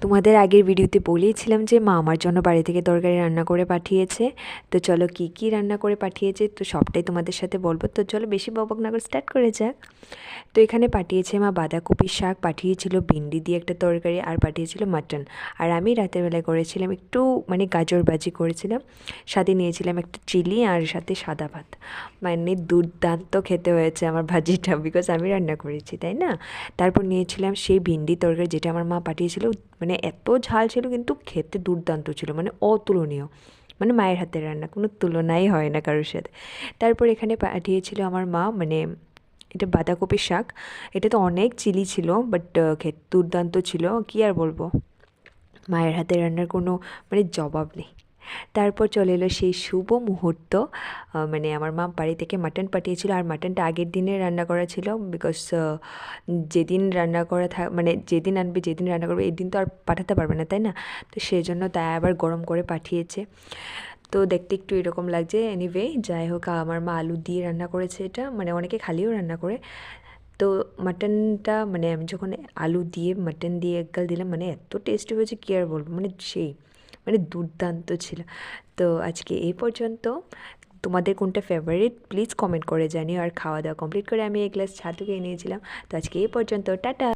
তোমাদের আগের ভিডিওতে বলেইছিলাম যে মা আমার জন্য বাড়ি থেকে তরকারি রান্না করে পাঠিয়েছে। তো চলো কী কী রান্না করে পাঠিয়েছে তো সবটাই তোমাদের সাথে বলবো। তো চলো বেশি বকবক না করে স্টার্ট করে যাক। তো এখানে পাঠিয়েছে মা বাঁধাকপির শাক, পাঠিয়েছিল ভিন্ডি দিয়ে একটা তরকারি, আর পাঠিয়েছিল মাটন। আর আমি রাতের বেলায় করেছিলাম একটু মানে গাজর ভাজি করেছিলাম, সাথে নিয়েছিলাম একটা চিলি আর সাথে সাদা ভাত। মানে দুর্দান্ত খেতে হয়েছে আমার ভাজিটা, বিকজ আমি রান্না করেছি তাই না। তারপর নিয়েছিলাম সেই ভিন্ডি তরকারি যেটা আমার মা পাঠিয়েছিল, মানে এত ঝাল ছিল কিন্তু খেতে দুর্দান্ত ছিল, মানে অতুলনীয়। মানে মায়ের হাতের রান্না কোনো তুলনাই হয় না কারোর সাথে। তারপর এখানে পাঠিয়েছিল আমার মা মানে এটা বাঁধাকপির শাক। এটা তো অনেক চিলি ছিল, বাট খেতে দুর্দান্ত ছিল, কী আর বলবো, মায়ের হাতের রান্নার কোনো মানে জবাব নেই। তারপর চলে এলো সেই শুভ মুহূর্ত, মানে আমার মা বাড়ি থেকে মাটন পাঠিয়েছিল, আর মাটনটা আগের দিনে রান্না করা ছিল, বিকজ যেদিন রান্না করা মানে যেদিন আনবে যেদিন রান্না করবে এই দিন তো আর পাঠাতে পারবে না তাই না। তো সেই জন্য তাই আবার গরম করে পাঠিয়েছে। তো দেখতে একটু এরকম লাগছে, এনিওয়ে যাই হোক, আমার মা আলু দিয়ে রান্না করেছে এটা, মানে অনেকে খালিও রান্না করে। তো মাটনটা মানে আমি যখন আলু দিয়ে মাটন দিয়ে এক গাল দিলাম, মানে এত টেস্টি হয়েছে কী আর বলবো, মানে সেই মানে দুর্দান্ত ছিল। তো আজকে এই পর্যন্ত। তোমাদের কোনটা ফেভারিট প্লিজ কমেন্ট করে জানিও। আর খাওয়া দাওয়া কমপ্লিট করে আমি এক গ্লাস ছাতু খেয়ে নিয়েছিলাম। তো আজকে এই পর্যন্ত, টাটা।